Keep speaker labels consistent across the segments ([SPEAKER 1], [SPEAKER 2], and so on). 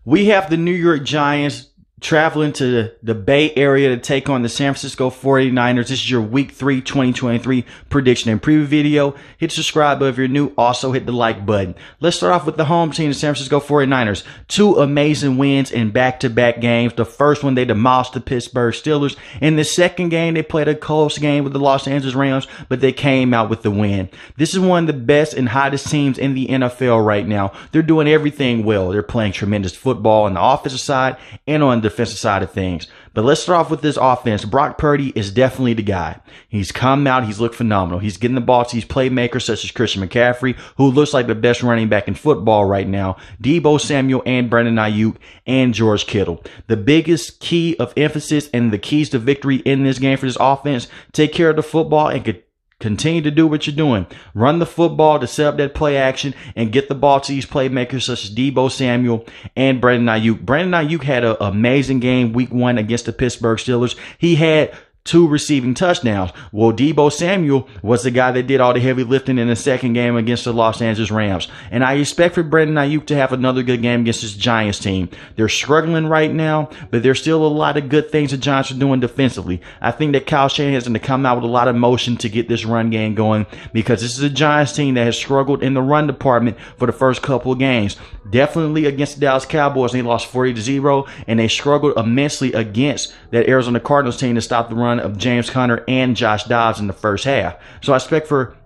[SPEAKER 1] We have the New York Giants traveling to the Bay Area to take on the San Francisco 49ers. This is your Week 3 2023 prediction and preview video. Hit subscribe if you're new. Also hit the like button. Let's start off with the home team, the San Francisco 49ers. Two amazing wins in back-to-back games. The first one, they demolished the Pittsburgh Steelers. In the second game, they played a close game with the Los Angeles Rams, but they came out with the win. This is one of the best and hottest teams in the NFL right now. They're doing everything well. They're playing tremendous football on the offensive side and on the defensive side of things. But let's start off with this offense. Brock Purdy is definitely the guy. He's come out. He's looked phenomenal. He's getting the ball to these playmakers such as Christian McCaffrey, who looks like the best running back in football right now, Deebo Samuel and Brandon Ayuk and George Kittle. The biggest key of emphasis and the keys to victory in this game for this offense, take care of the football and continue to do what you're doing. Run the football to set up that play action and get the ball to these playmakers such as Deebo Samuel and Brandon Ayuk. Brandon Ayuk had an amazing game week 1 against the Pittsburgh Steelers. He had 2 receiving touchdowns. Well, Deebo Samuel was the guy that did all the heavy lifting in the second game against the Los Angeles Rams. And I expect for Brandon Ayuk to have another good game against this Giants team. They're struggling right now, but there's still a lot of good things the Giants are doing defensively. I think that Kyle Shanahan is going to come out with a lot of motion to get this run game going, because this is a Giants team that has struggled in the run department for the first couple of games. Definitely against the Dallas Cowboys, they lost 40-0, and they struggled immensely against that Arizona Cardinals team to stop the run of James Conner and Josh Dobbs in the first half. So I expect for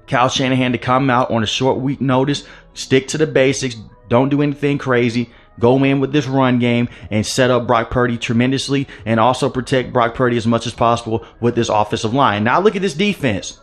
[SPEAKER 1] Kyle Shanahan to come out on a short week notice, stick to the basics, don't do anything crazy, go in with this run game and set up Brock Purdy tremendously, and also protect Brock Purdy as much as possible with this offensive line. Now look at this defense.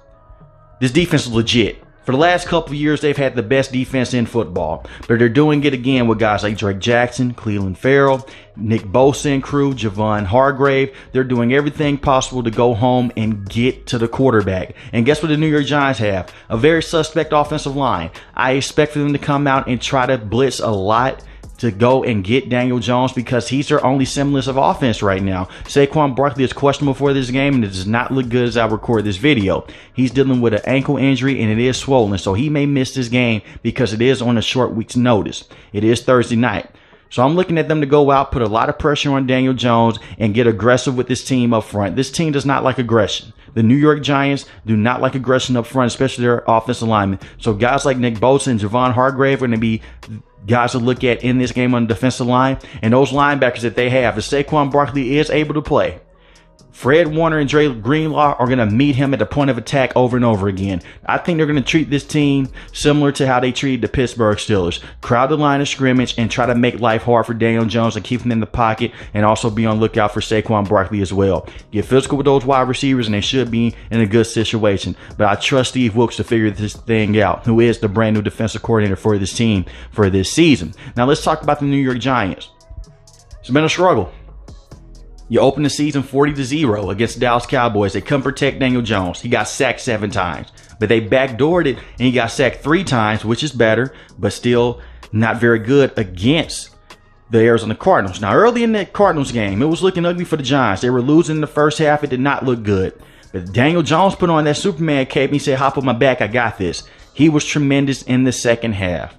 [SPEAKER 1] This defense is legit. For the last couple of years, they've had the best defense in football, but they're doing it again with guys like Drake Jackson, Cleveland Farrell, Nick Bosa and crew, Javon Hargrave. They're doing everything possible to go home and get to the quarterback. And guess what the New York Giants have? A very suspect offensive line. I expect for them to come out and try to blitz a lot to go and get Daniel Jones, because he's their only semblance of offense right now. Saquon Barkley is questionable for this game, and it does not look good as I record this video. He's dealing with an ankle injury, and it is swollen, so he may miss this game because it is on a short week's notice. It is Thursday night. So I'm looking at them to go out, put a lot of pressure on Daniel Jones, and get aggressive with this team up front. This team does not like aggression. The New York Giants do not like aggression up front, especially their offensive linemen. So guys like Nick Bosa and Javon Hargrave are going to be guys to look at in this game on the defensive line. And those linebackers that they have, if Saquon Barkley is able to play, Fred Warner and Dre Greenlaw are going to meet him at the point of attack over and over again. I think they're going to treat this team similar to how they treated the Pittsburgh Steelers. Crowd the line of scrimmage and try to make life hard for Daniel Jones and keep him in the pocket, and also be on lookout for Saquon Barkley as well. Get physical with those wide receivers, and they should be in a good situation. But I trust Steve Wilks to figure this thing out, who is the brand new defensive coordinator for this team for this season. Now let's talk about the New York Giants. It's been a struggle. You open the season 40-0 against the Dallas Cowboys. They couldn't protect Daniel Jones. He got sacked 7 times. But they backdoored it, and he got sacked 3 times, which is better, but still not very good against the Arizona Cardinals. Now, early in that Cardinals game, it was looking ugly for the Giants. They were losing in the first half. It did not look good. But Daniel Jones put on that Superman cape, and he said, "Hop on my back, I got this." He was tremendous in the second half.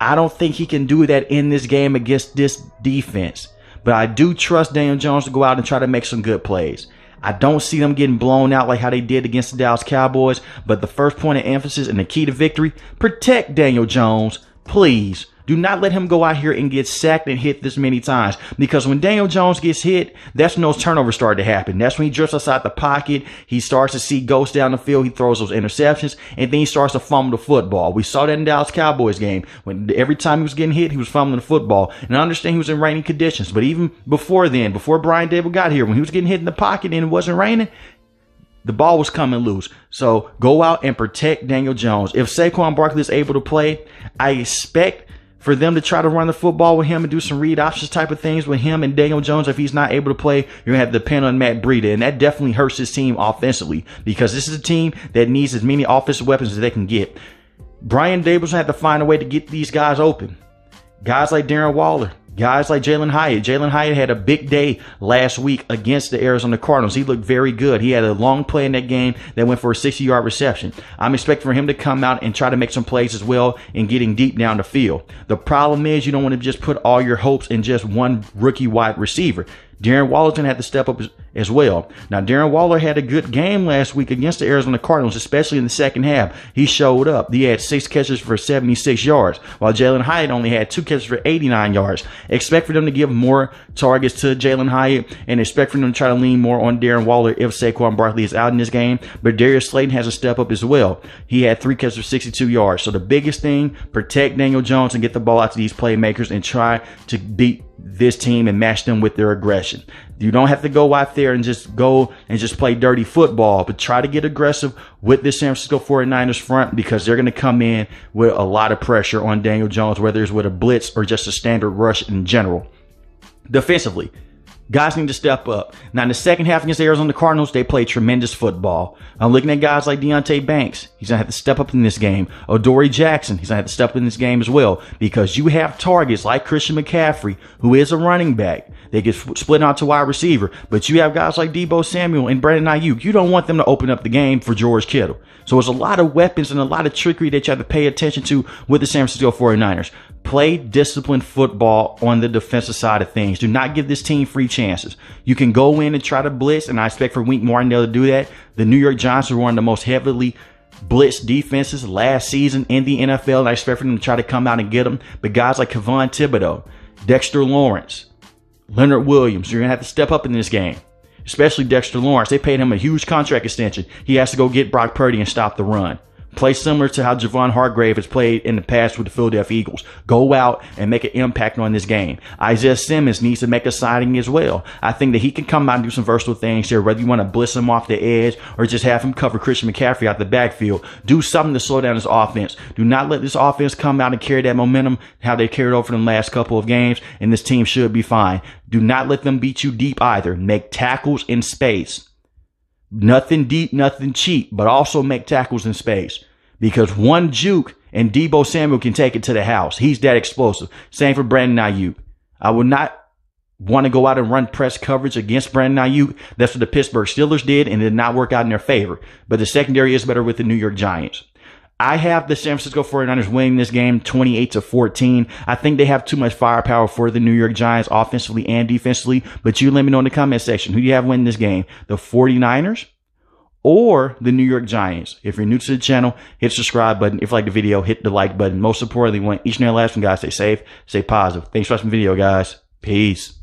[SPEAKER 1] I don't think he can do that in this game against this defense. But I do trust Daniel Jones to go out and try to make some good plays. I don't see them getting blown out like how they did against the Dallas Cowboys. But the first point of emphasis and the key to victory, protect Daniel Jones, please. Do not let him go out here and get sacked and hit this many times. Because when Daniel Jones gets hit, that's when those turnovers start to happen. That's when he drifts outside the pocket. He starts to see ghosts down the field. He throws those interceptions. And then he starts to fumble the football. We saw that in the Dallas Cowboys game. When every time he was getting hit, he was fumbling the football. And I understand he was in raining conditions. But even before then, before Brian Dable got here, when he was getting hit in the pocket and it wasn't raining, the ball was coming loose. So go out and protect Daniel Jones. If Saquon Barkley is able to play, I expect for them to try to run the football with him and do some read options type of things with him and Daniel Jones. If he's not able to play, you're going to have to depend on Matt Breida. And that definitely hurts his team offensively, because this is a team that needs as many offensive weapons as they can get. Brian Daboll's going to have to find a way to get these guys open. Guys like Darren Waller, Guys like Jalin Hyatt. Jalin Hyatt had a big day last week against the Arizona Cardinals. He looked very good. He had a long play in that game that went for a 60-yard reception. I'm expecting for him to come out and try to make some plays as well and getting deep down the field. The problem is you don't want to just put all your hopes in just one rookie wide receiver. Darren Waller's going to have to step up as well. Now, Darren Waller had a good game last week against the Arizona Cardinals, especially in the second half. He showed up. He had 6 catches for 76 yards, while Jalin Hyatt only had 2 catches for 89 yards. Expect for them to give more targets to Jalin Hyatt and expect for them to try to lean more on Darren Waller if Saquon Barkley is out in this game. But Darius Slayton has to step up as well. He had 3 catches for 62 yards. So the biggest thing, protect Daniel Jones and get the ball out to these playmakers and try to beat this team and match them with their aggression. You don't have to go out there and just play dirty football, but try to get aggressive with this San Francisco 49ers front, because they're going to come in with a lot of pressure on Daniel Jones, whether it's with a blitz or just a standard rush in general. Defensively, guys need to step up. Now, in the second half against the Arizona Cardinals, they played tremendous football. I'm looking at guys like Deonte Banks. He's going to have to step up in this game. Adoree Jackson, he's going to have to step up in this game as well, because you have targets like Christian McCaffrey, who is a running back. They get split out to wide receiver, but you have guys like Deebo Samuel and Brandon Ayuk. You don't want them to open up the game for George Kittle. So there's a lot of weapons and a lot of trickery that you have to pay attention to with the San Francisco 49ers. Play disciplined football on the defensive side of things. Do not give this team free chances. You can go in and try to blitz, and I expect for Wink Martindale to do that. The New York Giants are one of the most heavily blitz defenses last season in the NFL, and I expect for them to try to come out and get them. But guys like Kayvon Thibodeaux, Dexter Lawrence, Leonard Williams, you're going to have to step up in this game, especially Dexter Lawrence. They paid him a huge contract extension. He has to go get Brock Purdy and stop the run. Play similar to how Javon Hargrave has played in the past with the Philadelphia Eagles. Go out and make an impact on this game. Isaiah Simmons needs to make a signing as well. I think that he can come out and do some versatile things here, whether you want to blitz him off the edge or just have him cover Christian McCaffrey out the backfield. Do something to slow down his offense. Do not let this offense come out and carry that momentum how they carried over the last couple of games, and this team should be fine. Do not let them beat you deep either. Make tackles in space. Nothing deep, nothing cheap, but also make tackles in space. Because one juke and Deebo Samuel can take it to the house. He's that explosive. Same for Brandon Ayuk. I would not want to go out and run press coverage against Brandon Ayuk. That's what the Pittsburgh Steelers did, and it did not work out in their favor. But the secondary is better with the New York Giants. I have the San Francisco 49ers winning this game 28-14. I think they have too much firepower for the New York Giants offensively and defensively. But you let me know in the comment section. Who do you have winning this game? The 49ers or the New York Giants? If you're new to the channel, hit the subscribe button. If you like the video, hit the like button. Most importantly, we want each and every last one, guys, stay safe, stay positive. Thanks for watching the video, guys. Peace.